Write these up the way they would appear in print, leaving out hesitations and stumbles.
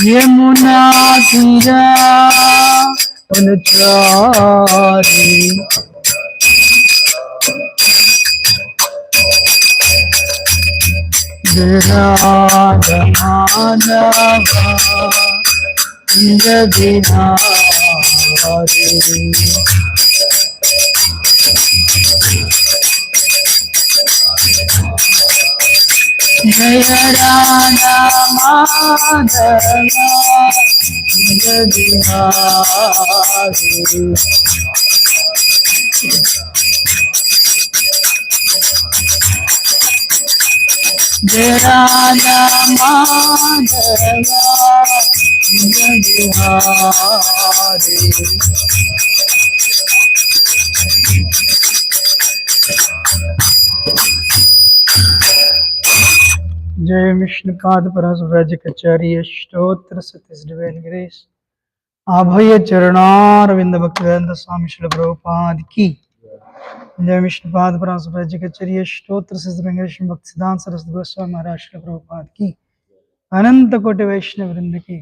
यमुना तीरा अनुचारी विराज माधवा इंद्र बिहारी जय राधा माधवा इंद्र बिहारी जय राधा माधवा इंद्र बिहारी जय विष्णुपाद परमव्रज कचार्य स्तोत्र सतीश डिवाइन ग्रेस अभय चरणारविंद भक्तिवेदांत स्वामी श्रील प्रभुपाद की जय विष्णुपाद परमव्रज कचार्य स्तोत्र सतीश डिवाइन भक्ति सिद्धांत सरस्वती गोस्वामी महाराज श्रील प्रभुपाद की अनंत कोटि वैष्णव वृंद की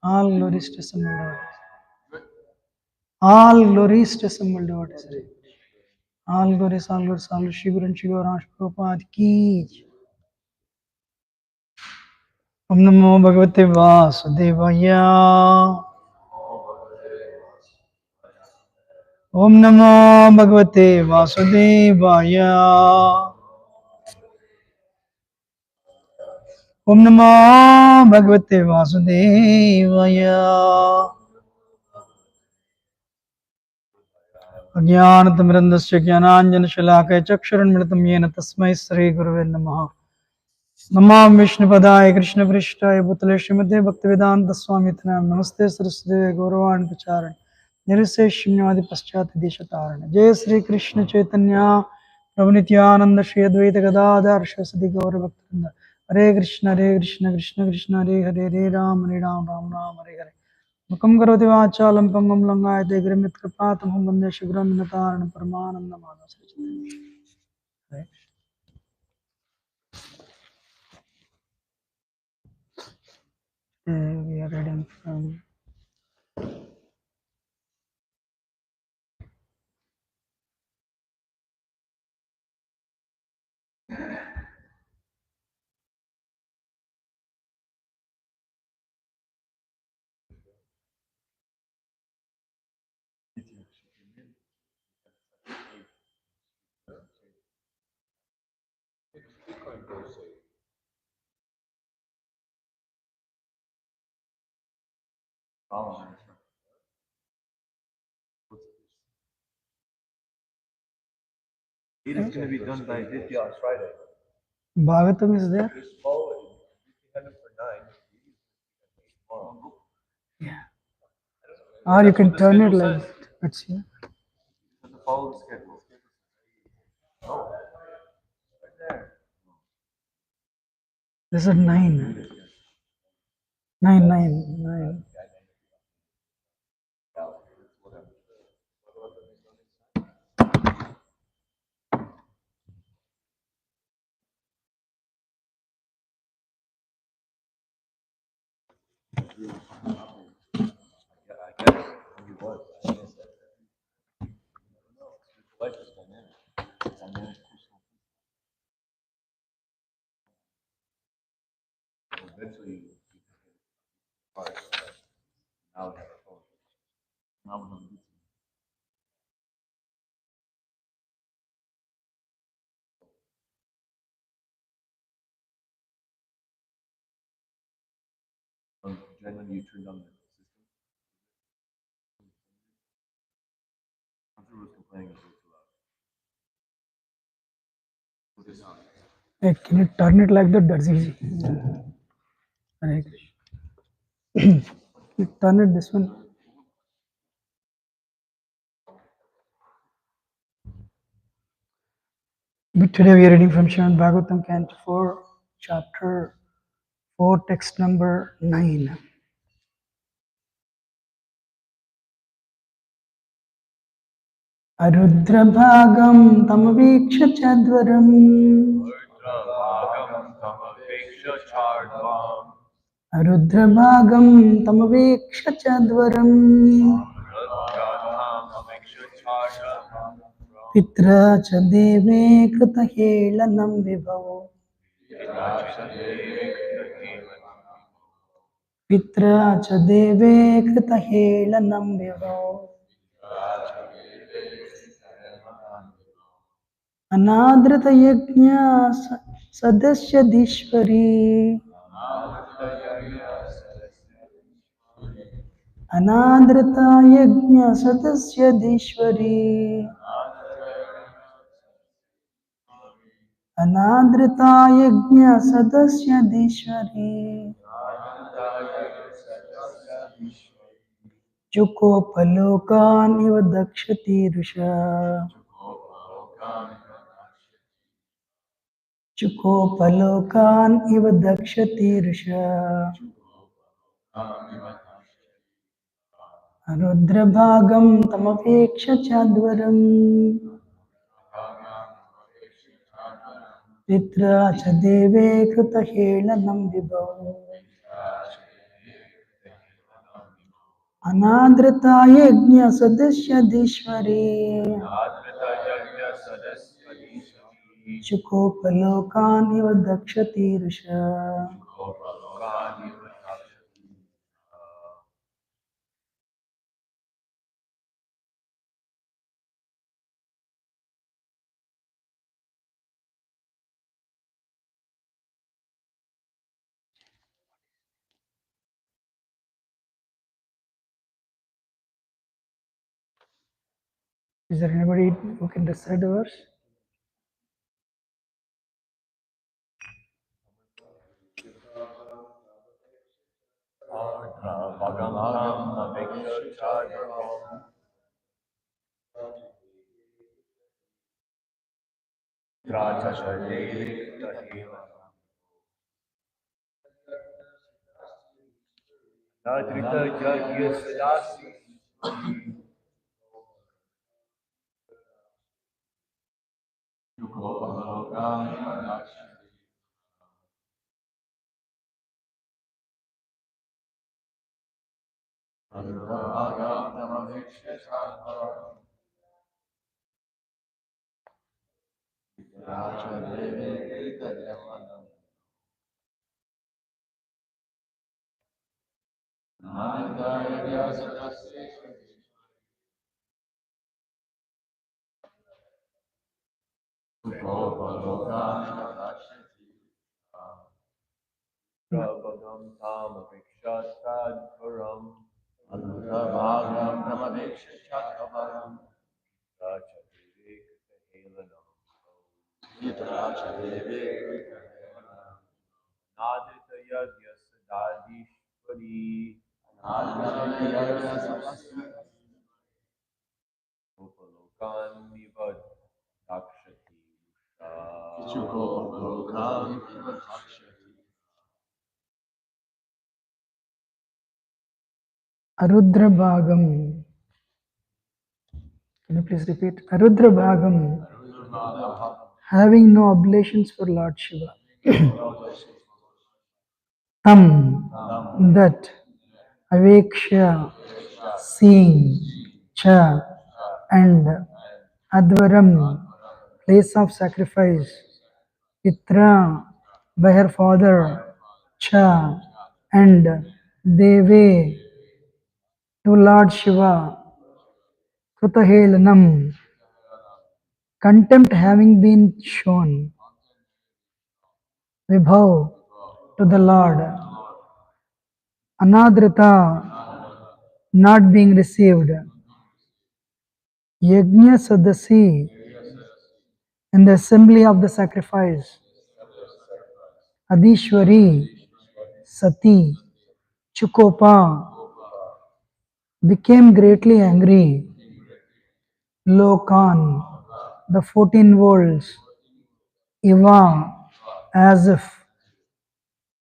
all glories to assembled devotees. All glories to assembled devotees. All glories, all glories, all glories. Shri Guru and Shri Gauranga Prabhupada की Om Namo Bhagavate Vasudevaya. Om Namo Bhagavate Vasudevaya. Om Namo Bhagavate Vasudevaya. अज्ञानतिमिरन्दस्य ज्ञानाञ्जनशलाकया चक्षुरुन्मिलितं येन तस्मै श्रीगुरवे नमः। नमामि विष्णुपदाय कृष्णपृष्ठाय भूतले श्रीमते भक्तिवेदान्त स्वामिते नमस्ते सरस्वती गौरवाणी प्रचारण निरस्य शून्यवादि पश्चात देशतारण। जय श्री कृष्ण चैतन्य प्रभु नित्यानंद श्री अद्वैत गदाधर सरस्वती गौर भक्तवृंद। हरे कृष्ण कृष्ण कृष्ण हरे हरे हरे राम राम राम हरे हरे। मुखं करोति वाचालं पंगुं लंघयते गिरिं कृपातमहं वन्दे शिवं नितारणं परमानन्दमाधवं श्रीचैतन्यम्। We are reading from It is going to be done by this year on Friday. Bhāgavatam is there. This fall, we had it for 9. Tomorrow. Yeah. Or you can turn it like that. Let's see. But the follow the schedule. No. Right there. This is 9. 9, 9, 9. I get it. You was. Life is dynamic. Eventually, now we have a phone. Now we're going to do Generally, you turned on the system. Hunter was complaining it was too loud. Put this on. Hey, can you turn it like that? That's easy. Hare Krishna. You turn it this one. But today we are reading from Srimad Bhāgavatam, Canto 4, Chapter 4, text number 9. Arudrabhagam tamaviksha chadvaram Rudrabhagam tamaveksha chardvam रुद्रभागं तमवेक्ष चाद्वरम् पित्रा च देवे कृतहेळनं विभो पित्रा च देवे कृतहेळनं विभो अनादृतयज्ञ सदस्यधीश्वरी अनादृता यज्ञ सदस्यधीश्वरी अनादृता यज्ञ सदस्यधीश्वरी चुकोपलोकान् इव दक्षति रुषा चुकोपलोकान् इव दक्षति रुषा रुद्रभागं तमपेक्ष चाद्वरम् पित्रा च देवे कृतहेळनं विभो अनादृता यज्ञ सदस्यधीश्वरी चुकोपलोकान् इव दक्षति Rusha Is there anybody who can recite the verse? Arudra Bhagam. Can you please repeat? Arudra Bhagam. Having no oblations for Lord Shiva. Tam. That. Aveksha. Seeing. Cha. And. Advaram. Place of sacrifice. Pitra. By her father. Cha. And. Deve. To Lord Shiva. Krutahelanam. Contempt having been shown. Vibhav. To the Lord. Anadrita. Not being received. Yajna Sadasi. In the assembly of the sacrifice. Adishwari. Sati. Chukopa. Became greatly angry. Lokan. The 14 worlds. Iva. As if.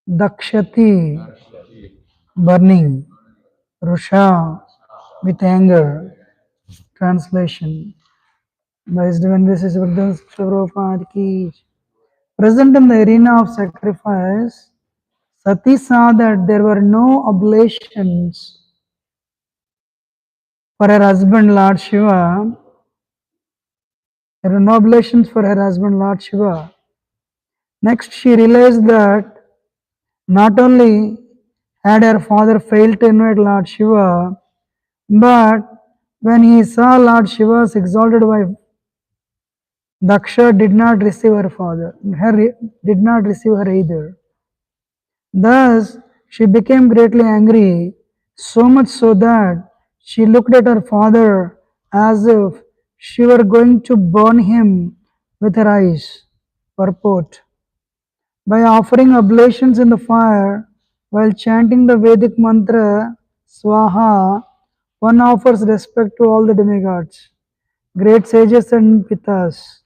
Dakshati. Burning. Rusha. With anger. Translation. By His Divine Grace, Bhagavatam Prabhupada ki. Present in the arena of sacrifice, Sati saw that there were no oblations for her husband Lord Shiva. There were no oblations for her husband Lord Shiva. Next, she realized that not only had her father failed to invite Lord Shiva, but when he saw Lord Shiva's exalted wife, Daksha did not receive did not receive her either. Thus, she became greatly angry, so much so that she looked at her father as if she were going to burn him with her eyes. Purport: by offering oblations in the fire while chanting the Vedic mantra Swaha, one offers respect to all the demigods, great sages and pitas,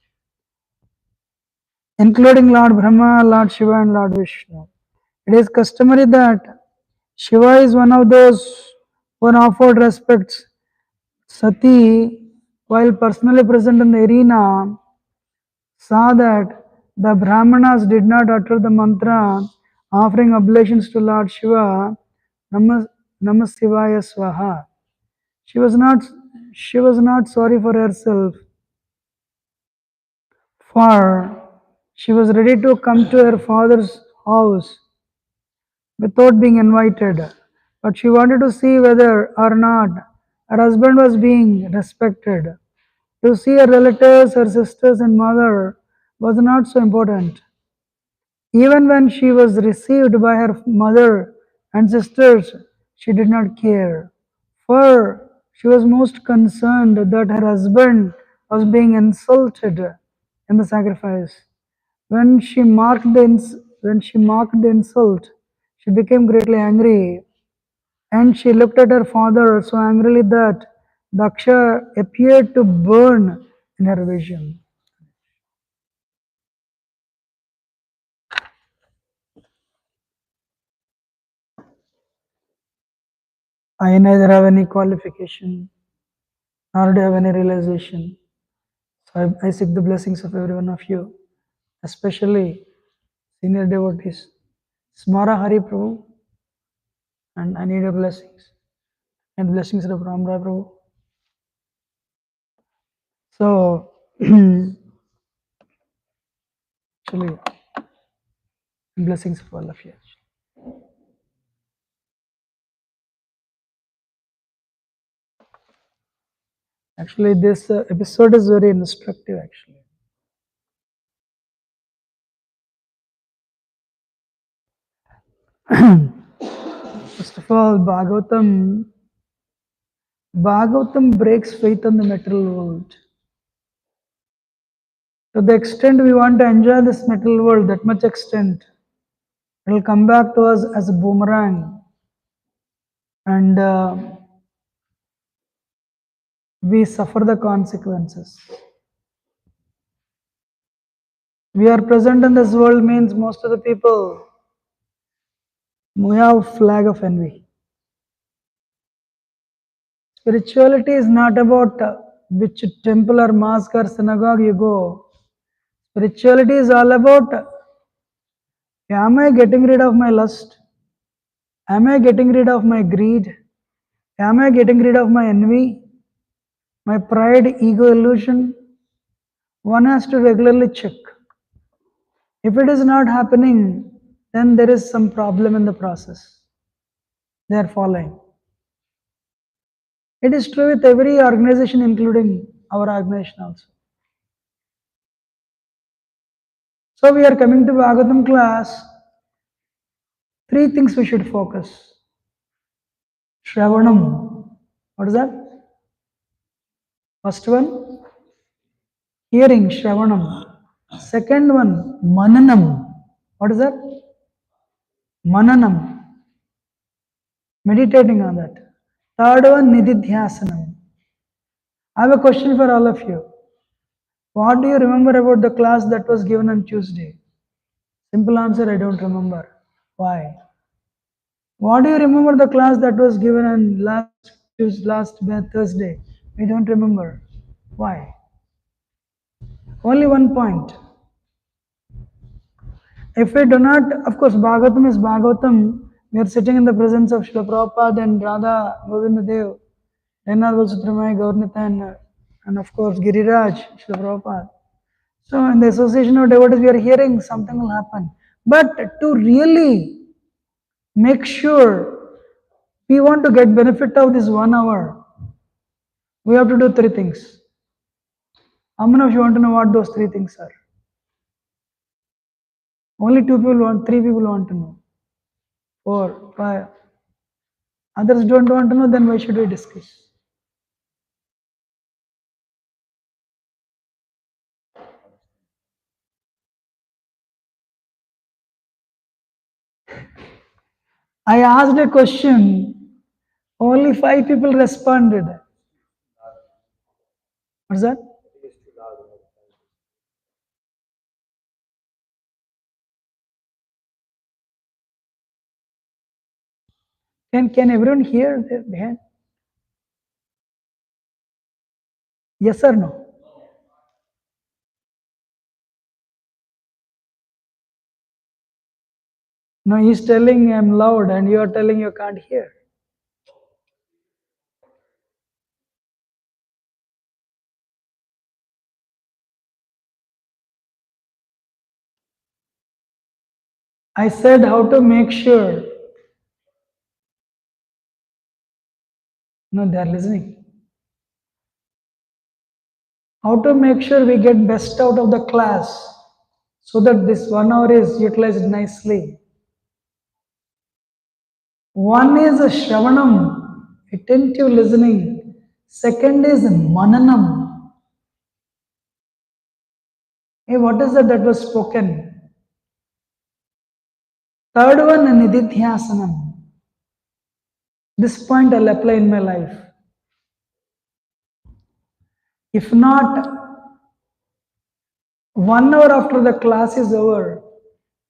including Lord Brahma, Lord Shiva, and Lord Vishnu. It is customary that Shiva is one of those one offered respects. Sati, while personally present in the arena, saw that the Brahmanas did not utter the mantra offering oblations to Lord Shiva, Namah Shivaya Swaha. She was not sorry for herself, for she was ready to come to her father's house without being invited. But she wanted to see whether or not her husband was being respected. To see her relatives, her sisters, and mother was not so important. Even when she was received by her mother and sisters, she did not care, for she was most concerned that her husband was being insulted in the sacrifice. When she marked the insult, she became greatly angry, and she looked at her father so angrily that Daksha appeared to burn in her vision. I neither have any qualification nor do I have any realization. So I seek the blessings of every one of you, especially senior devotees. Smara Hari Prabhu, and I need your blessings and blessings of Ram Rai Prabhu. So, actually, blessings of all of you. Actually, this episode is very instructive. Actually, first of all, Bhagavatam breaks faith in the material world. To the extent we want to enjoy this material world, that much extent, it will come back to us as a boomerang, and we suffer the consequences. We are present in this world means most of the people we have flag of envy. Spirituality is not about which temple or mosque or synagogue you go. Spirituality is all about, am I getting rid of my lust? Am I getting rid of my greed? Am I getting rid of my envy? My pride, ego, illusion? One has to regularly check. If it is not happening, then there is some problem in the process they are following. It is true with every organization, including our organization also. So we are coming to Bhagavatam class. Three things we should focus. Shravanam. What is that? First one, hearing, Shravanam. Second one, Mananam. What is that? Mananam. Meditating on that. Third one, Nididhyasanam. I have a question for all of you. What do you remember about the class that was given on Tuesday? Simple answer, I don't remember. Why? What do you remember the class that was given on last Thursday? We don't remember. Why? Only one point. If we do not, of course, Bhagavatam is Bhagavatam. We are sitting in the presence of Srila Prabhupada and Radha Govinda Dev, Renal Sutramai, Gaurnitha, and of course Giriraj, Srila Prabhupada. So, in the association of devotees, we are hearing something will happen. But to really make sure we want to get benefit of this 1 hour, we have to do 3 things. How many of you want to know what those 3 things are? Only 2 people want, 3 people want to know. 4, 5. Others don't want to know, then why should we discuss? I asked a question, only 5 people responded. What's that? Can everyone hear the hand? Yes or no? No, he's telling I'm loud and you are telling you can't hear. I said how to make sure. No, they are listening. How to make sure we get best out of the class so that this 1 hour is utilized nicely. One is a Shravanam, attentive listening. Second is Mananam. Hey, what is that was spoken? Third one, Nididhyasanam. This point I'll apply in my life. If not, 1 hour after the class is over,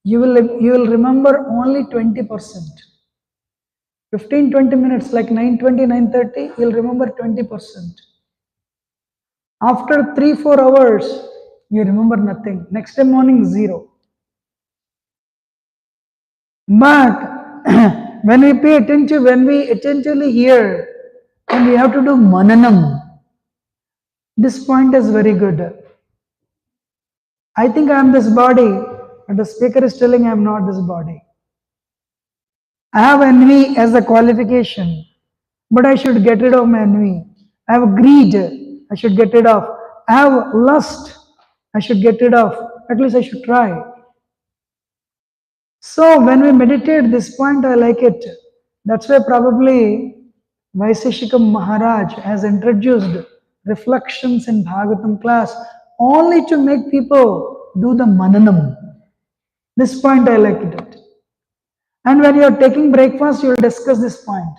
you will remember only 20%. 15-20 minutes, like 9:20, 9:30, you'll remember 20%. After 3-4 hours, you remember nothing. Next day morning, zero. But when we pay attention, when we attentively hear, and we have to do mananam, this point is very good. I think I am this body, but the speaker is telling I am not this body. I have envy as a qualification, but I should get rid of my envy. I have greed, I should get rid of. I have lust, I should get rid of. At least I should try. So when we meditate, this point I like it. That's why probably Vaiseshika Maharaj has introduced reflections in Bhagavatam class only to make people do the mananam. This point I like it. And when you are taking breakfast, you will discuss this point.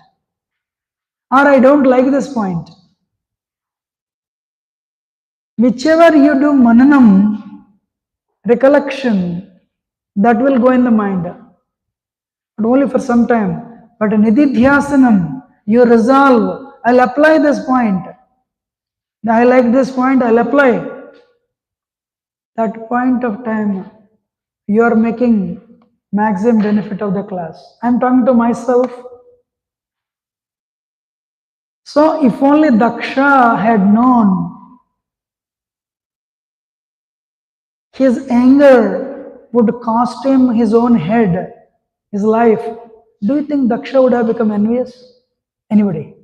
Or I don't like this point. Whichever you do mananam, recollection, that will go in the mind. But only for some time. But nididhyasanam, you resolve, I'll apply this point. I like this point, I'll apply. That point of time, you are making maximum benefit of the class. I'm talking to myself. So if only Daksha had known, his anger would cost him his own head, his life. Do you think Daksha would have become envious? Anybody?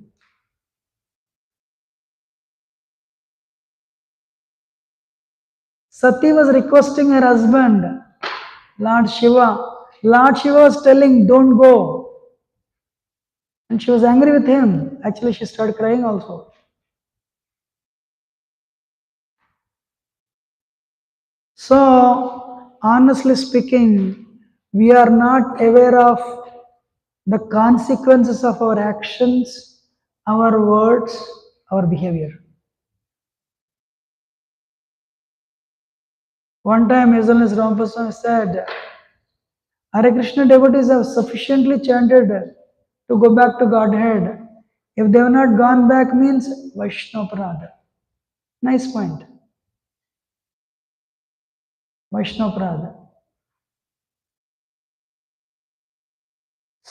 Sati was requesting her husband, Lord Shiva. Lord Shiva was telling, don't go. And she was angry with him. Actually, she started crying also. So, honestly speaking, we are not aware of the consequences of our actions, our words, our behavior. One time, His Holiness Ramakrishna said, Hare Krishna devotees have sufficiently chanted to go back to Godhead. If they have not gone back means Vaishnavarada. Nice point. Vaishnavarada.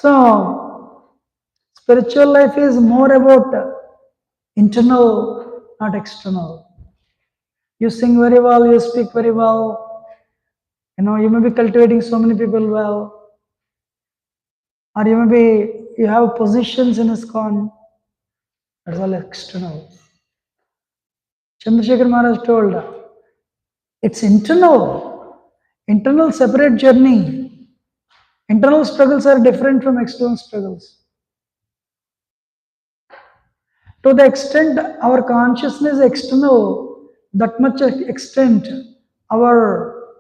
So, spiritual life is more about internal, not external. You sing very well, you speak very well, you may be cultivating so many people well, or you have positions in ISKCON. That's all external. Chandrasekhar Maharaj told, it's internal. Internal separate journey. Internal struggles are different from external struggles. To the extent our consciousness is external, that much extent our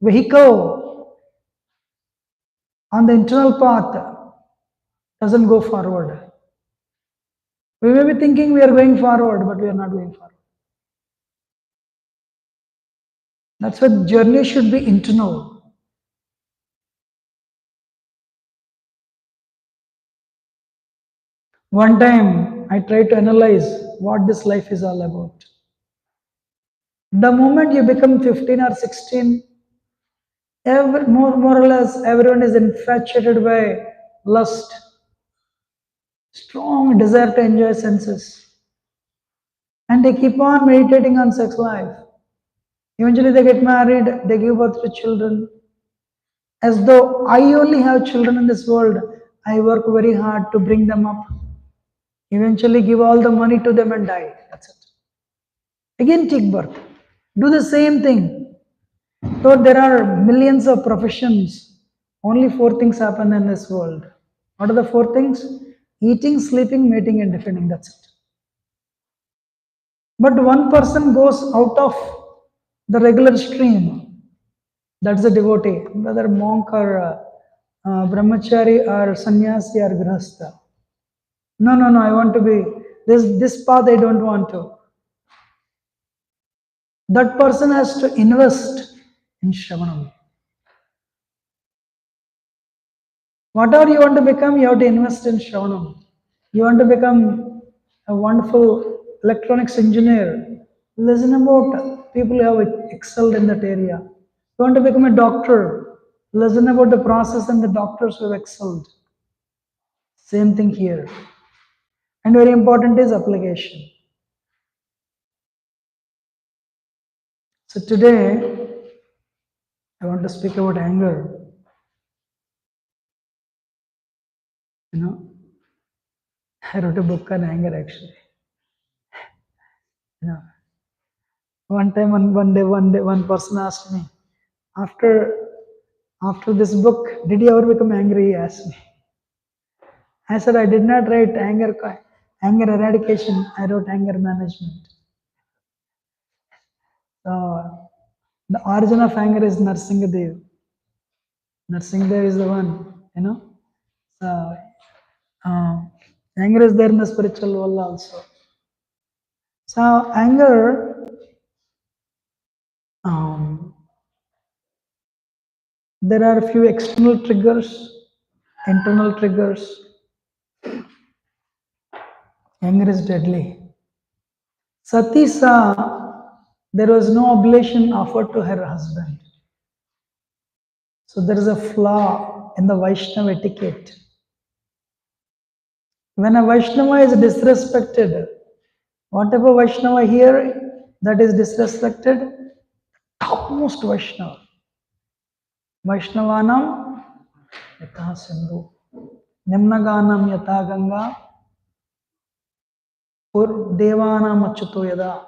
vehicle on the internal path doesn't go forward. We may be thinking we are going forward, but we are not going forward. That's why the journey should be internal. One time I tried to analyze what this life is all about. The moment you become 15 or 16, more or less everyone is infatuated by lust, strong desire to enjoy senses, and they keep on meditating on sex life. Eventually they get married, they give birth to children, as though I only have children in this world. I work very hard to bring them up, eventually give all the money to them and die. That's it. Again take birth, do the same thing. So there are millions of professions, only four things happen in this world. What are the four things? Eating, sleeping, mating and defending. That's it. But one person goes out of the regular stream. That's a devotee, whether monk or brahmachari or sannyasi or grahastha. No, no, no, I want to be this path I don't want to. That person has to invest in Shravanam. Whatever you want to become, you have to invest in Shravanam. You want to become a wonderful electronics engineer, listen about people who have excelled in that area. You want to become a doctor, listen about the process and the doctors who have excelled. Same thing here. And very important is application. So today, I want to speak about anger. I wrote a book on anger actually. You know, one time, one person asked me, after this book, did you ever become angry? He asked me. I said, I did not write anger eradication. I wrote anger management. So the origin of anger is Narsingadev. Narsingadev is the one. So anger is there in the spiritual world also. So anger, there are a few external triggers, internal triggers. Anger is deadly. Sati saw there was no oblation offered to her husband. So there is a flaw in the Vaishnava etiquette. When a Vaishnava is disrespected, whatever Vaishnava here that is disrespected, topmost Vaishnava. Vaishnavanam yatha sindhu, nimnaganam yatha ganga, devanam achyuto yada,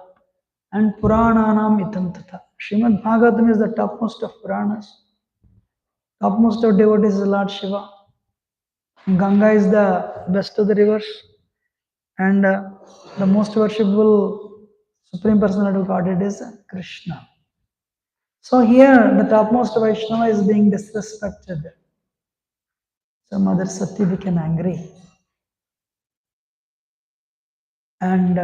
and purananam itam tata. Srimad Bhāgavatam is the topmost of Puranas. Topmost of devotees is Lord Shiva. Ganga is the best of the rivers, and the most worshipful Supreme Personality of Godhead is Krishna. So here, the topmost Vaishnava is being disrespected. So Mother Sati became angry. And,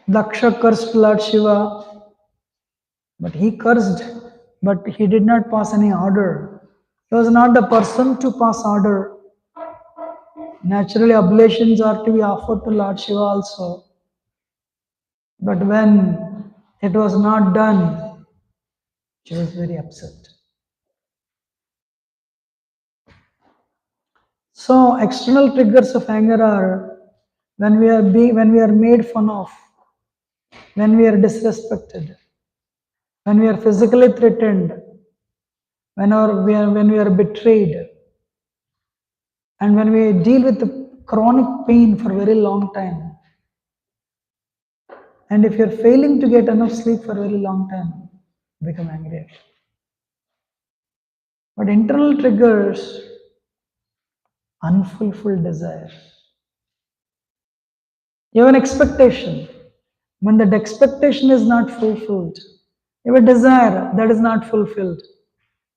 Daksha cursed Lord Shiva, but he cursed, but he did not pass any order. He was not the person to pass order. Naturally, oblations are to be offered to Lord Shiva also. But when it was not done, she was very upset. So external triggers of anger are when we are made fun of, when we are disrespected, when we are physically threatened, when we are betrayed, and when we deal with the chronic pain for a very long time. And if you're failing to get enough sleep for a very long time, become angry. But internal triggers, unfulfilled desires. You have an expectation. When that expectation is not fulfilled, you have a desire that is not fulfilled,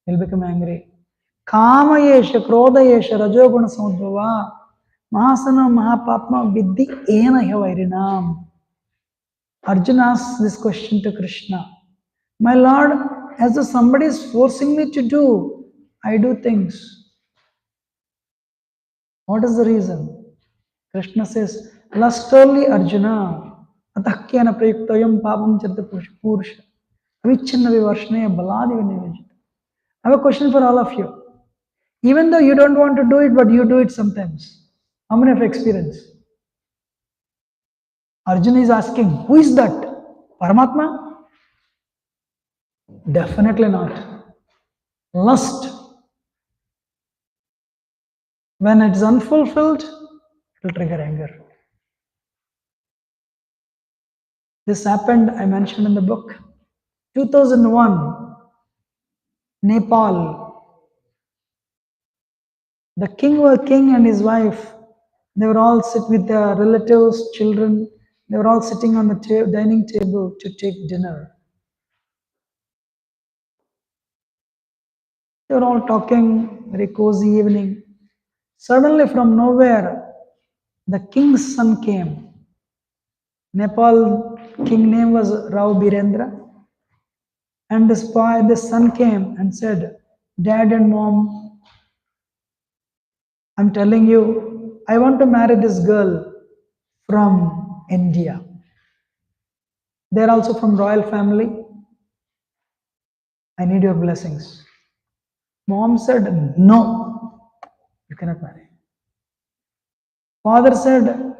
you'll become angry. Kama yesha, krodha yesha, rajoguna samudbhava, mahasana mahapapma vidhi ena havarinam. Arjuna asks this question to Krishna. My Lord, as though somebody is forcing me to do, I do things. What is the reason? Krishna says, lustily Arjuna, atakyana prayuktayam papam charita purusha, avichinna vivarshneya baladi vinivajita. I have a question for all of you. Even though you don't want to do it, but you do it sometimes. How many have experience? Arjuna is asking, who is that? Paramatma? Definitely not. Lust. When it is unfulfilled, it will trigger anger. This happened, I mentioned in the book. 2001, Nepal. The king and his wife, they were all sit with their relatives, children. They were all sitting on the dining table to take dinner. They were all talking, very cozy evening. Suddenly from nowhere, the king's son came. Nepal king name was Rao Birendra. And this son came and said, Dad and Mom, I'm telling you, I want to marry this girl from India. They're also from royal family. I need your blessings. Mom said, no, you cannot marry. Father said,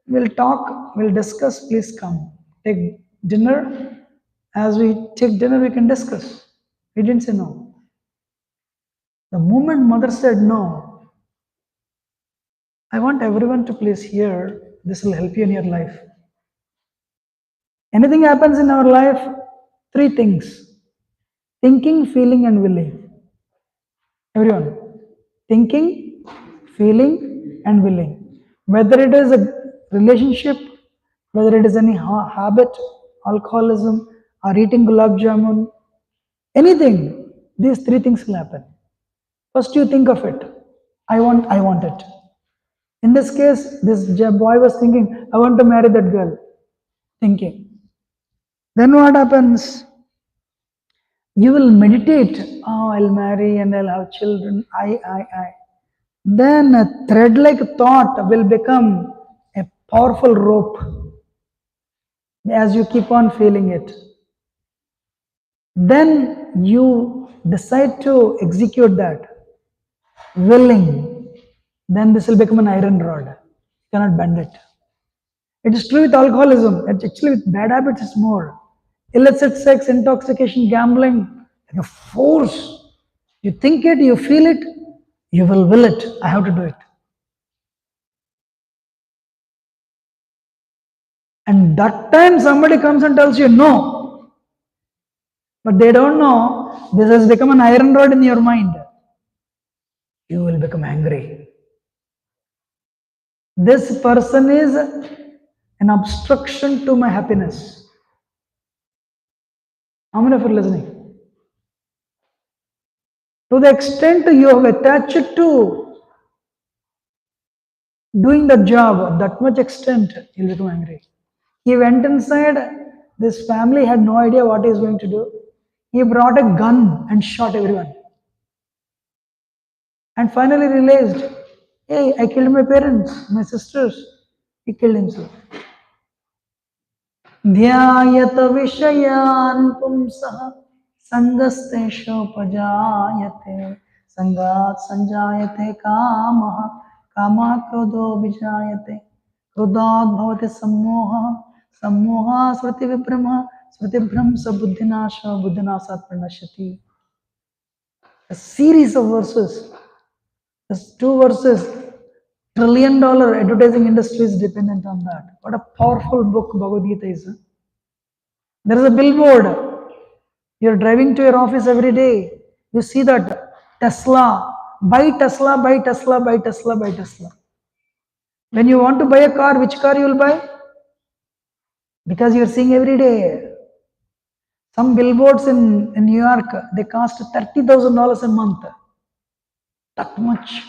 we'll talk, we'll discuss, please come. Take dinner. As we take dinner, we can discuss. He didn't say no. The moment mother said no, I want everyone to please hear, this will help you in your life. Anything happens in our life, three things: thinking, feeling, and willing. Everyone, thinking, feeling, and willing. Whether it is a relationship, whether it is any habit, alcoholism, or eating gulab jamun, anything, these three things will happen. First, you think of it. I want it. In this case, this boy was thinking, I want to marry that girl. Thinking. Then what happens? You will meditate. Oh, I'll marry and I'll have children. I. Then a thread-like thought will become a powerful rope as you keep on feeling it. Then you decide to execute that. Willing. Then this will become an iron rod. You cannot bend it. It is true with alcoholism. Actually, with bad habits, it's more. Illicit sex, intoxication, gambling, like a force. You think it, you feel it, you will it. I have to do it. And that time somebody comes and tells you no. But they don't know this has become an iron rod in your mind. You will become angry. This person is an obstruction to my happiness. How many of you are listening? To the extent you have attached to doing the job, that much extent, you'll become angry. He went inside, this family had no idea what he was going to do. He brought a gun and shot everyone. And finally realized, hey, I killed my parents, my sisters. He killed himself. Dhyayata vishayan pumsaha sangasteshopajayate sangat sanjayate kamaha Kama krodho vijayate. Krodhat bhavati sammoha. Sammoha sriti vibhrama. Sriti bhramsa buddhinasha. Buddhinasat pranashyati. A series of verses. Just two verses. $1 trillion advertising industry is dependent on that. What a powerful book Bhagavad Gita is. There is a billboard. You're driving to your office every day. You see that Tesla. Buy Tesla, buy Tesla, buy Tesla, buy Tesla. When you want to buy a car, which car you will buy? Because you're seeing every day. Some billboards in New York, they cost $30,000 a month. That much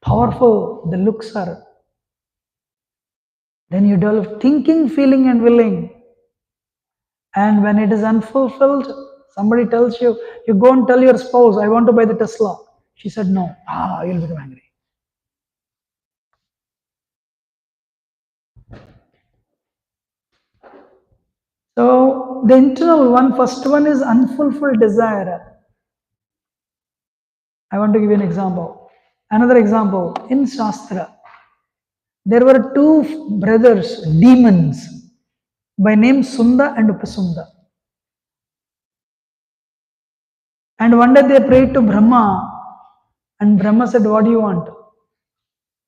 powerful the looks are. Then you develop thinking, feeling, and willing. And when it is unfulfilled, somebody tells you, you go and tell your spouse, I want to buy the Tesla. She said no. You'll become angry. So the internal one, first one is unfulfilled desire. I want to give you an example. Another example, in Shastra, there were two brothers, demons, by name Sunda and Upasunda. And one day they prayed to Brahma, and Brahma said, what do you want?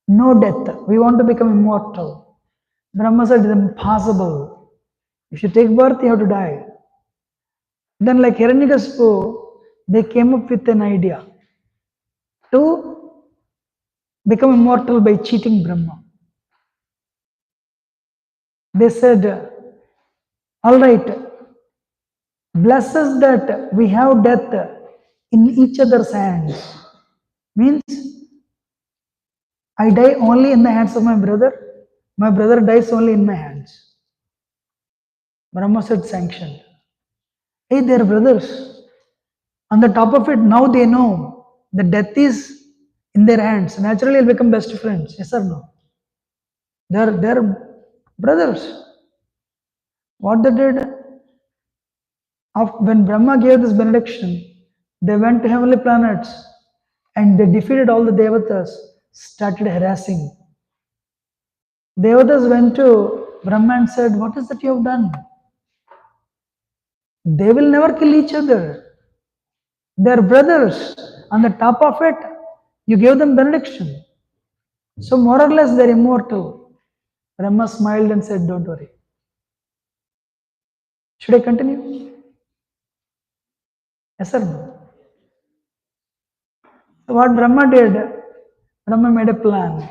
No death. We want to become immortal. Brahma said, it's impossible. If you take birth, you have to die. Then like Hiranyakasipu, they came up with an idea to become immortal by cheating Brahma. They said, all right, bless us that we have death in each other's hands. Means, I die only in the hands of my brother dies only in my hands. Brahma said, sanctioned. Hey, they're brothers. On the top of it, now they know the death is in their hands. Naturally, they'll become best friends. Yes or no? They're brothers. What they did, when Brahma gave this benediction, they went to heavenly planets and they defeated all the Devatas, started harassing. Devatas went to Brahma and said, what is that you have done? They will never kill each other. They're brothers. On the top of it, you gave them benediction. So more or less they're immortal. Brahma smiled and said, don't worry. Should I continue? Yes sir. So what Brahma did, Brahma made a plan.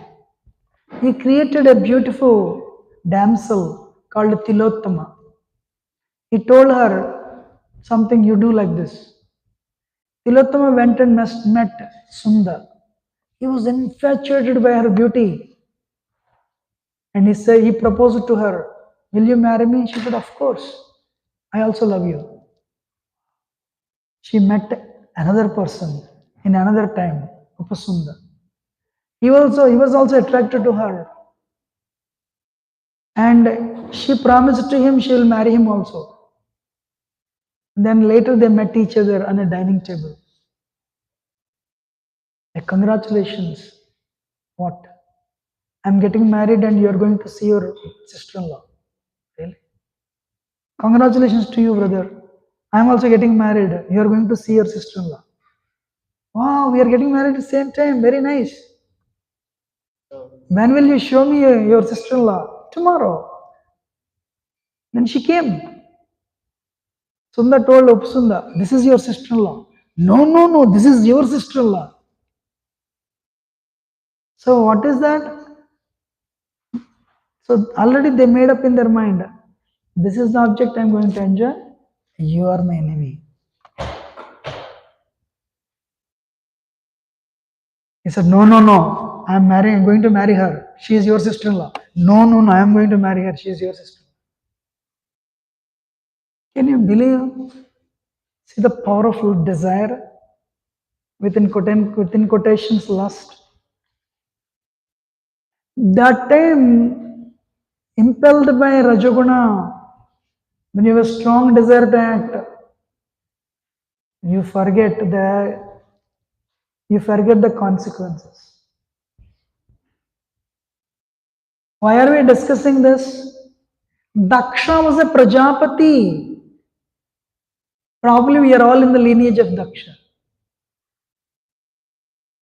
He created a beautiful damsel called Tilottama. He told her something, you do like this. Tilottama went and met Sunda. He was infatuated by her beauty. And he proposed to her, will you marry me? She said, of course. I also love you. She met another person in another time, Upasunda. He was also attracted to her. And she promised to him she will marry him also. Then later they met each other on a dining table. Like, congratulations. What? I'm getting married and you're going to see your sister-in-law. Really? Congratulations to you, brother. I'm also getting married. You're going to see your sister-in-law. Wow, we are getting married at the same time. Very nice. When will you show me your sister-in-law? Tomorrow. Then she came. Sunda told Upasunda, this is your sister-in-law. No, this is your sister-in-law. So what is that? So already they made up in their mind, this is the object I'm going to enjoy. You are my enemy. He said, no, I'm going to marry her. She is your sister-in-law. No, I'm going to marry her. She is your sister. Can you believe? See the powerful desire, within quotations, lust. That time, impelled by Rajoguna, when you have a strong desire to act, you forget the consequences. Why are we discussing this? Daksha was a Prajapati. Probably we are all in the lineage of Daksha.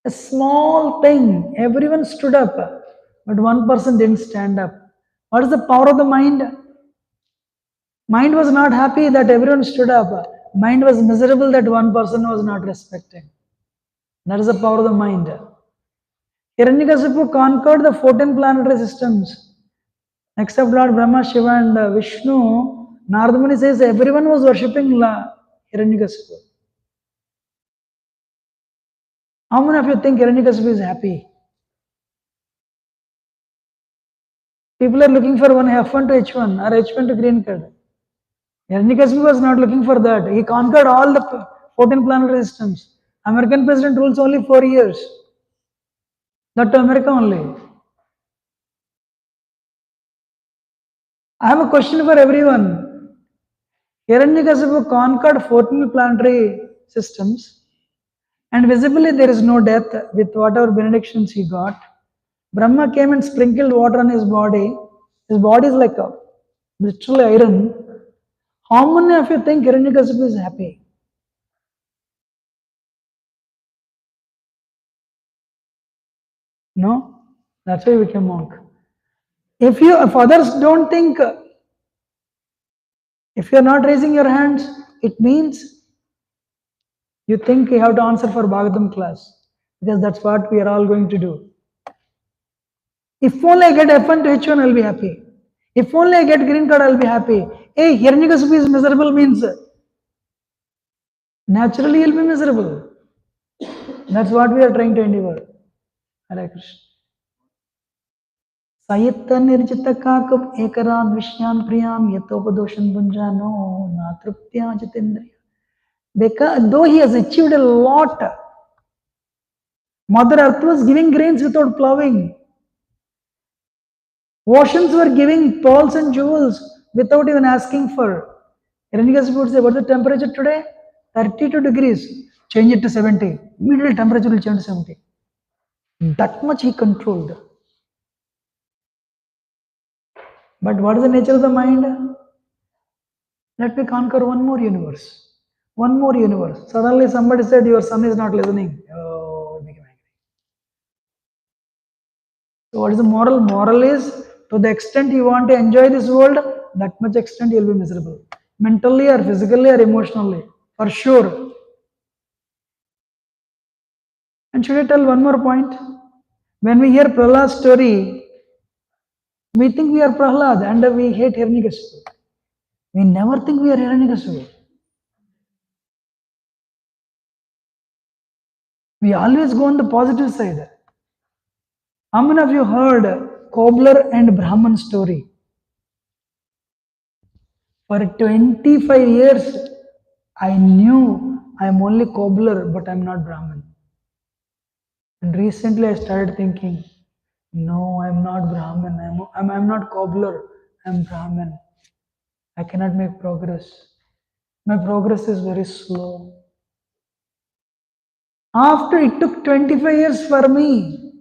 A small thing, everyone stood up, but one person didn't stand up. What is the power of the mind? Mind was not happy that everyone stood up. Mind was miserable that one person was not respecting. That is the power of the mind. Hiranyakasipu conquered the 14 planetary systems. Except Lord Brahma, Shiva and Vishnu, Narada Muni says everyone was worshipping Hiranyakasipu. How many of you think Hiranyakasipu is happy? People are looking for one F1 to H1 or H1 to green card. Hiranyakasipu was not looking for that. He conquered all the 14 planetary systems. American president rules only 4 years. That to America only. I have a question for everyone. Hiranyakasipu conquered 14 planetary systems, and visibly there is no death with whatever benedictions he got. Brahma came and sprinkled water on his body. His body is like a literally iron. How many of you think Hiranyakasipu is happy? No? That's why he became monk. If others don't think, if you are not raising your hands, it means you think you have to answer for Bhagavatam class, because that's what we are all going to do. If only I get F1 to H1, I'll be happy. If only I get green card, I'll be happy. Hey, Hiranyakasipu is miserable means naturally you'll be miserable. That's what we are trying to endeavor. Hare Krishna. Sayetta nirjita kakam ekarad vishyan priyam yatopadoshan bunjano natruptya jitendriya. Because though he has achieved a lot, Mother Earth was giving grains without plowing. Oceans were giving pearls and jewels without even asking for. Hiranyakasipu would say, what's the temperature today? 32 degrees. Change it to 70. Immediately temperature will change to 70. That much he controlled. But what is the nature of the mind? Let me conquer one more universe. One more universe. Suddenly somebody said, your son is not listening. Oh, he became angry. So what is the moral? Moral is, to the extent you want to enjoy this world, that much extent you will be miserable. Mentally or physically or emotionally. For sure. And should I tell one more point? When we hear Prahlad's story, we think we are Prahlad and we hate Hiranyakasipu. We never think we are Hiranyakasipu. We always go on the positive side. How many of you heard Cobbler and Brahman story? For 25 years, I knew I am only Cobbler, but I am not Brahman. And recently I started thinking, no, I am not Brahman. I'm not Cobbler. I am Brahman. I cannot make progress. My progress is very slow. After it took 25 years for me,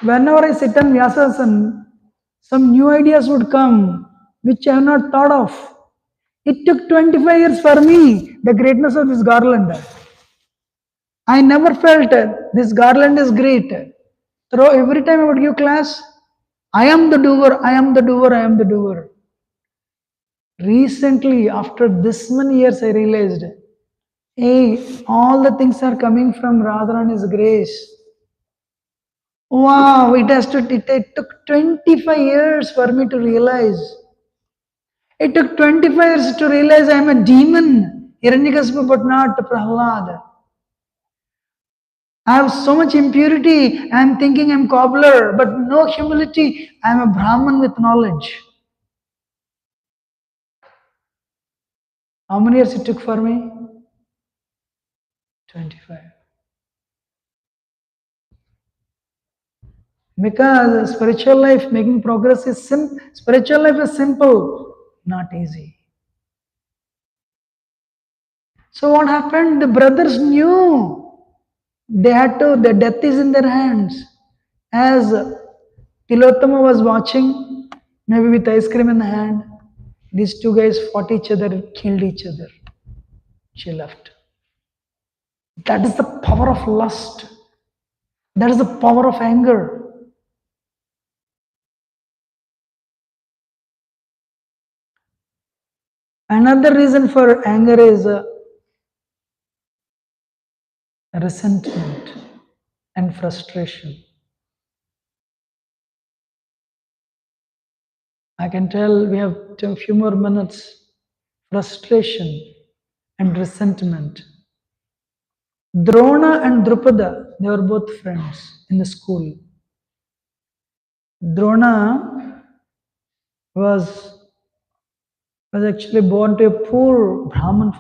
whenever I sit on Vyasasana, some new ideas would come which I have not thought of. It took 25 years for me, the greatness of this garland. I never felt this garland is great. Through every time I would give class, I am the doer, I am the doer, I am the doer. Recently, after this many years, I realized, hey, all the things are coming from Radharani's grace. Wow, it took 25 years for me to realize. It took 25 years to realize I am a demon, Hiranyakasipu, but not Prahlad. I have so much impurity. I am thinking I am cobbler, but no humility. I am a Brahman with knowledge. How many years it took for me? 25. Because spiritual life, making progress is simple. Spiritual life is simple, not easy. So what happened? The brothers knew they had to, the death is in their hands. As Tilottama was watching, maybe with ice cream in the hand. These two guys fought each other, killed each other. She left. That is the power of lust. That is the power of anger. Another reason for anger is resentment and frustration. I can tell we have a few more minutes. Frustration and resentment. Drona and Drupada, they were both friends in the school. Drona was actually born to a poor Brahman,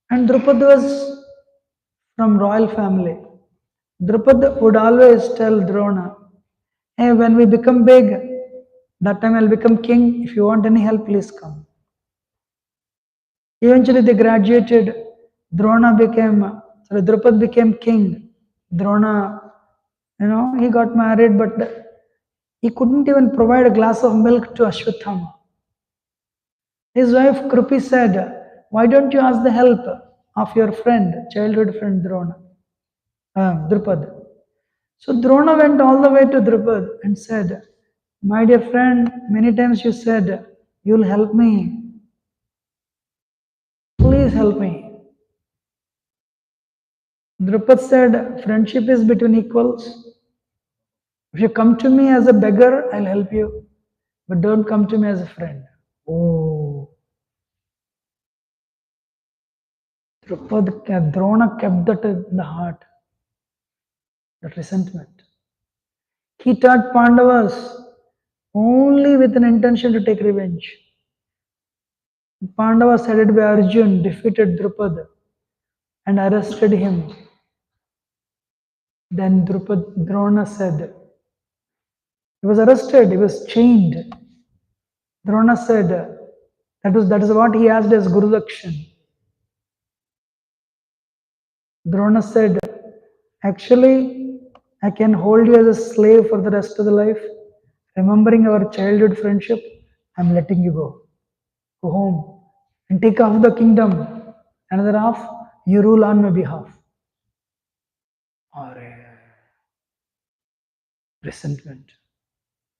and Drupada was from royal family. Drupada would always tell Drona, hey, when we become big, that time I'll become king. If you want any help, please come. Eventually they graduated. Drupad became king. Drona, he got married, but he couldn't even provide a glass of milk to Ashwatthama. His wife Krupi said, why don't you ask the help of your friend, childhood friend Drupad? So Drona went all the way to Drupad and said, my dear friend, many times you said, you'll help me. Please help me. Drupad said, friendship is between equals. If you come to me as a beggar, I'll help you. But don't come to me as a friend. Oh. Drona kept that in the heart. That resentment. He taught Pandavas only with an intention to take revenge. Pandavas headed by Arjun defeated Drupad and arrested him. Then Drona said, he was arrested, he was chained. Drona said, that is what he asked as Guru Dakshin. Drona said, actually, I can hold you as a slave for the rest of the life. Remembering our childhood friendship, I'm letting you go. Go home and take half the kingdom. Another half, you rule on my behalf. Or resentment.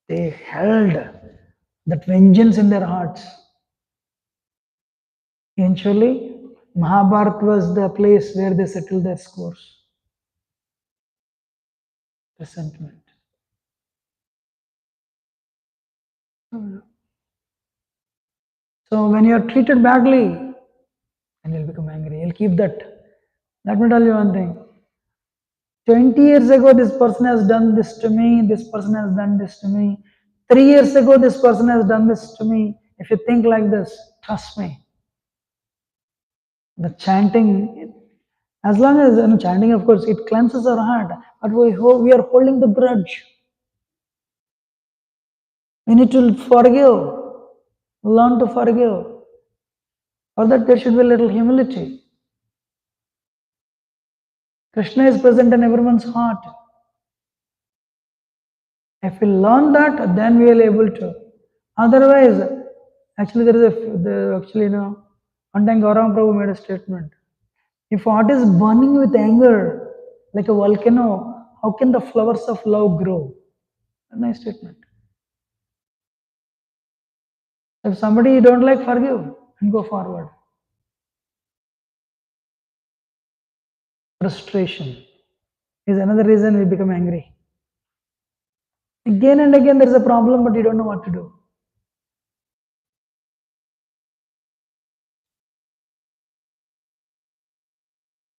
They held that vengeance in their hearts. Eventually, Mahabharata was the place where they settled their scores. Resentment. So when you are treated badly, and you'll become angry, you'll keep that. Let me tell you one thing. 20 years ago, this person has done this to me, this person has done this to me. 3 years ago, this person has done this to me. If you think like this, trust me. The chanting, as long as chanting, of course, it cleanses our heart, but we are holding the grudge. We need to forgive, learn to forgive. For that, there should be a little humility. Krishna is present in everyone's heart. If we learn that, then we will be able to. Otherwise, actually, one time Gauranga Prabhu made a statement. If heart is burning with anger, like a volcano, how can the flowers of love grow? A nice statement. If somebody you don't like, forgive and go forward. Frustration is another reason we become angry. Again and again there is a problem, but you don't know what to do.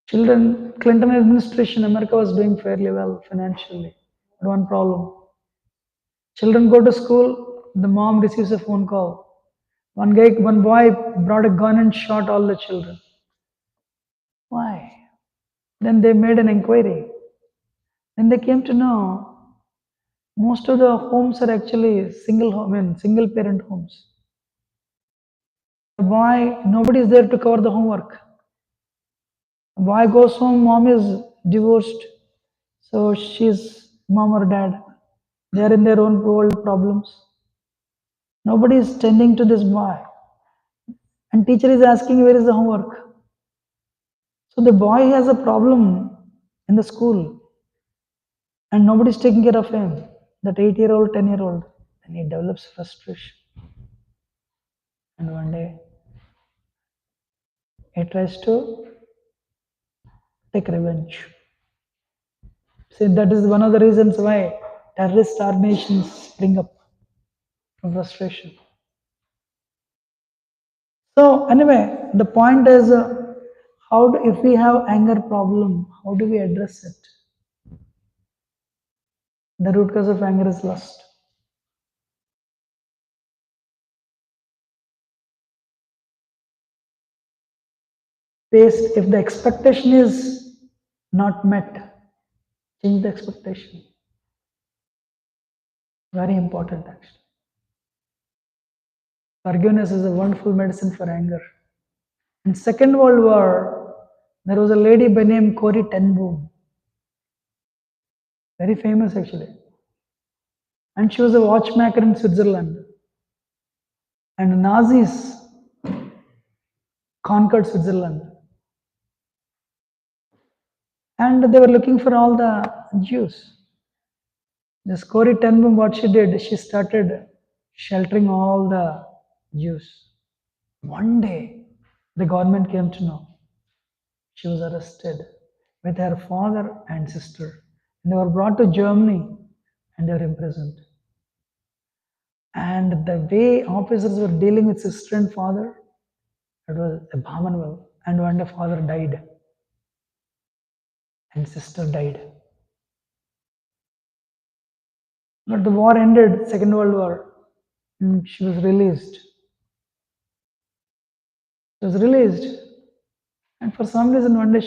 Clinton administration, America was doing fairly well financially. But one problem. Children go to school, the mom receives a phone call. One boy brought a gun and shot all the children. Why? Then they made an inquiry. Then they came to know most of the homes are actually single parent homes. The boy, nobody is there to cover the homework. The boy goes home, mom is divorced. So she's mom or dad. They are in their own world problems. Nobody is tending to this boy. And teacher is asking, where is the homework? So the boy has a problem in the school and nobody is taking care of him. That 8-year-old, 10-year-old, and he develops frustration. And one day he tries to take revenge. See, that is one of the reasons why terrorist nations spring up from frustration. So anyway, the point is, if we have anger problem, how do we address it? The root cause of anger is lust. Based, if the expectation is not met, change the expectation. Very important actually. Forgiveness is a wonderful medicine for anger. In Second World War, there was a lady by name Corrie ten Boom. Very famous actually. And she was a watchmaker in Switzerland. And the Nazis conquered Switzerland. And they were looking for all the Jews. This Corrie ten Boom, what she did, she started sheltering all the Jews. One day, the government came to know. She was arrested with her father and sister. And they were brought to Germany and they were imprisoned. And the way officers were dealing with sister and father, it was abominable. And one day father died and sister died. But the war ended, Second World War, and she was released. She was released. And for some reason, one day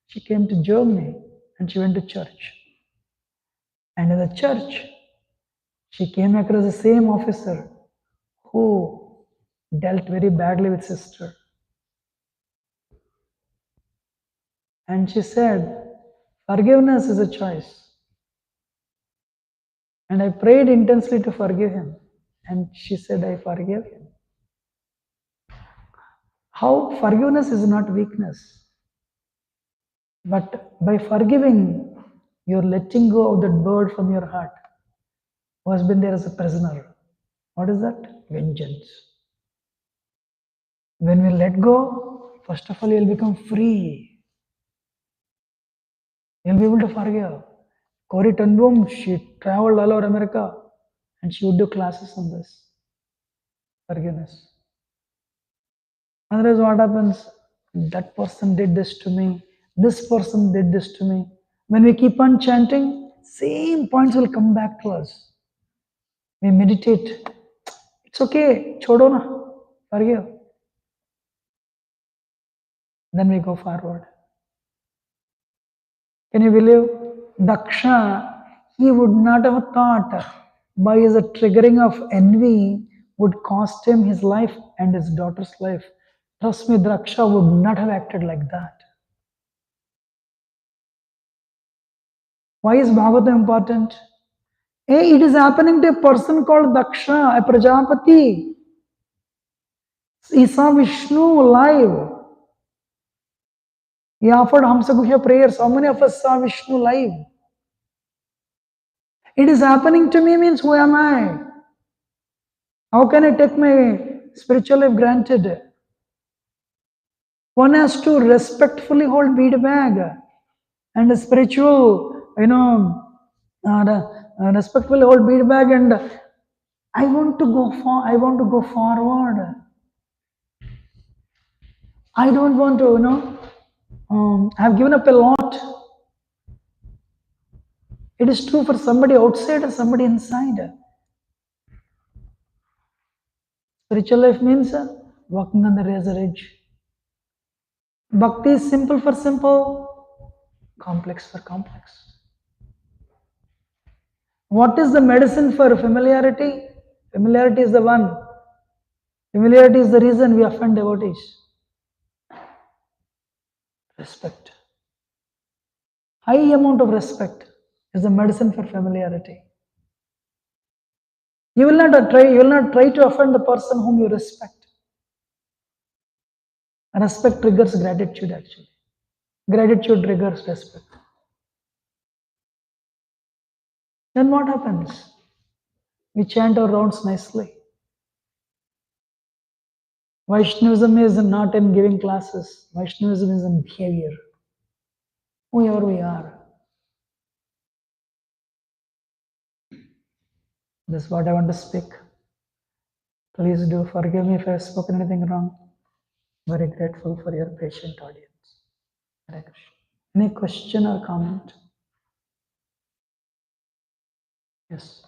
she came to Germany and she went to church. And in the church, she came across the same officer who dealt very badly with sister. And she said, forgiveness is a choice. And I prayed intensely to forgive him. And she said, I forgive him. How forgiveness is not weakness. But by forgiving, you're letting go of that bird from your heart who has been there as a prisoner. What is that? Vengeance. When we let go, first of all, you'll become free. You'll be able to forgive. Corrie ten Boom, she traveled all over America and she would do classes on this. Forgiveness. Otherwise, what happens? That person did this to me. This person did this to me. When we keep on chanting, same points will come back to us. We meditate. It's okay. Chodo na. Forgive. Then we go forward. Can you believe? Daksha, he would not have thought by his triggering of envy would cost him his life and his daughter's life. Trust me, Daksha would not have acted like that. Why is Bhāgavatam important? Hey, it is happening to a person called Daksha, a Prajapati. He saw Vishnu live. He offered Hamsaguhya prayers. How many of us saw Vishnu live? It is happening to me means who am I? How can I take my spiritual life granted? One has to respectfully hold bead bag and a spiritual, respectfully hold bead bag and I want to go forward. I don't want to, I've given up a lot. It is true for somebody outside or somebody inside. Spiritual life means walking on the razor edge. Bhakti is simple for simple, complex for complex. What is the medicine for familiarity? Familiarity is the one. Familiarity is the reason we offend devotees. Respect. High amount of respect. It's a medicine for familiarity. You will not try to offend the person whom you respect. Respect triggers gratitude actually. Gratitude triggers respect. Then what happens? We chant our rounds nicely. Vaishnavism is not in giving classes. Vaishnavism is in behavior. Whoever we are. This is what I want to speak. Please do forgive me if I have spoken anything wrong. Very grateful for your patient audience. Hare Krishna. Any question or comment? Yes.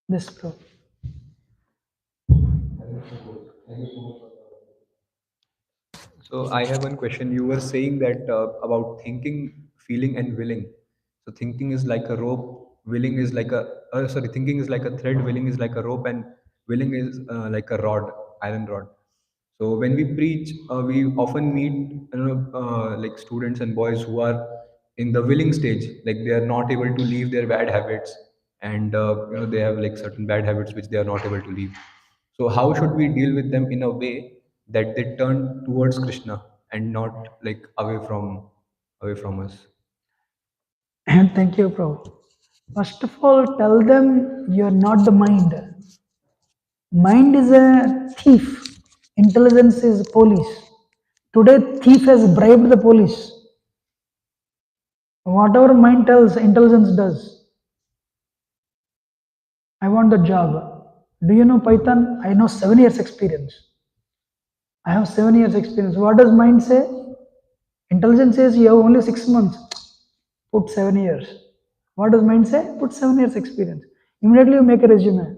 This bro. So I have one question. You were saying that about thinking, feeling, and willing. So thinking is like a rope, willing is like a sorry, thinking is like a thread, willing is like a rope, and willing is like a rod, iron rod. So when we preach, we often meet like students and boys who are in the willing stage, like they are not able to leave their bad habits, and they have like certain bad habits which they are not able to leave. So how should we deal with them in a way that they turn towards Krishna and not like away from us? And thank you, bro. First of all, tell them you're not the mind. Mind is a thief. Intelligence is police. Today, thief has bribed the police. Whatever mind tells, intelligence does. I want the job. Do you know Python? I know 7 years experience. I have 7 years experience. What does mind say? Intelligence says you have only 6 months. Put 7 years. What does mind say? Put 7 years experience. Immediately you make a resume.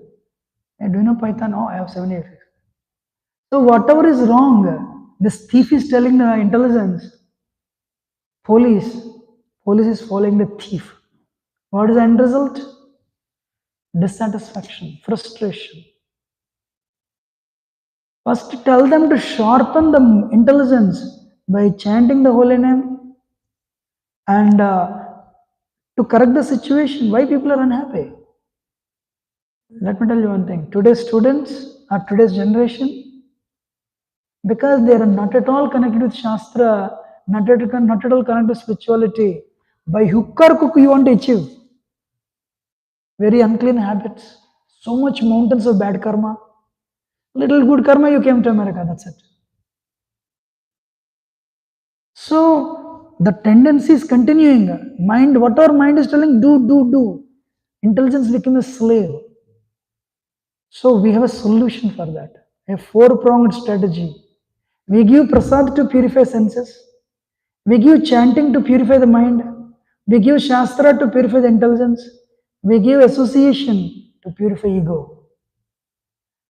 And do you know Python? Oh, I have 7 years. So whatever is wrong, this thief is telling the intelligence, police, police is following the thief. What is the end result? Dissatisfaction, frustration. First tell them to sharpen the intelligence by chanting the holy name and to correct the situation. Why people are unhappy? Let me tell you one thing. Today's students or today's generation, because they are not at all connected with Shastra, not at all connected with spirituality, by hook or crook you want to achieve. Very unclean habits, so much mountains of bad karma, little good karma, you came to America, that's it. So the tendency is continuing. Mind, whatever mind is telling, do. Intelligence became a slave. So we have a solution for that. A four-pronged strategy. We give prasad to purify senses. We give chanting to purify the mind. We give shastra to purify the intelligence. We give association to purify ego.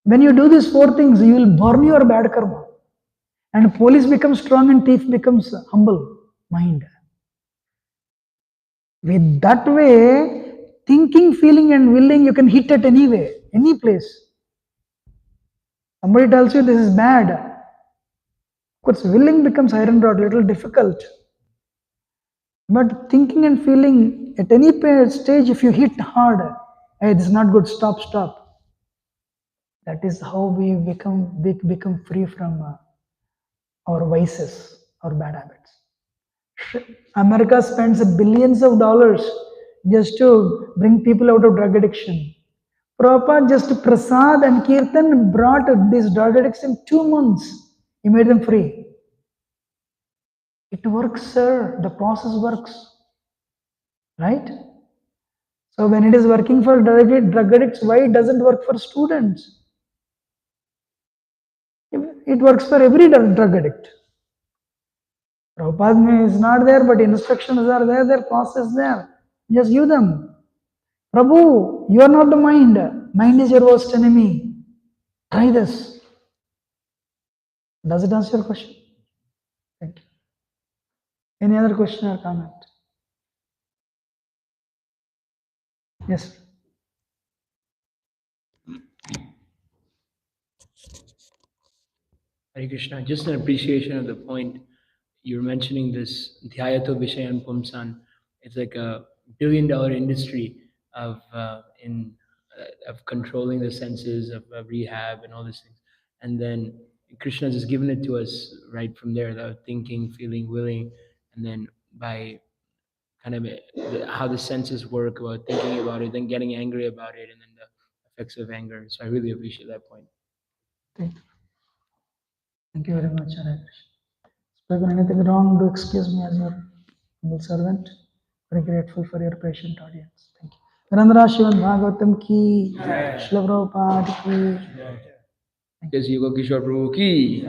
When you do these four things, you will burn your bad karma. And police becomes strong and thief becomes humble. Mind. With that way, thinking, feeling, and willing, you can hit at any way, any place. Somebody tells you this is bad. Of course, willing becomes iron rod, little difficult. But thinking and feeling at any stage, if you hit hard, hey, this is not good, stop. That is how we become free from our vices, our bad habits. America spends billions of dollars just to bring people out of drug addiction. Prabhupada just Prasad and Kirtan brought these drug addicts in 2 months. He made them free. It works, sir. The process works. Right? So when it is working for drug addicts, why it doesn't work for students? It works for every drug addict. Prabhupada is not there, but instructions are there, their process there. Just give them. Prabhu, you are not the mind. Mind is your worst enemy. Try this. Does it answer your question? Thank you. Any other question or comment? Yes. Hare Krishna. Just an appreciation of the point. You were mentioning this Dhyayato Vishayan Pumsan. It's like a $1 billion industry of of controlling the senses, of rehab and all these things. And then Krishna has just given it to us right from there, the thinking, feeling, willing, and then by kind of how the senses work about thinking about it, then getting angry about it, and then the effects of anger. So I really appreciate that point. Thank you. Thank you very much, Hare Krishna. Spoken anything wrong, do excuse me as your humble servant. Very grateful for your patient audience. Thank you. Virendra Shivan Bhagavatam ki, Srila Prabhupada ki. Yes, Yuga Kishore Prabhu ki.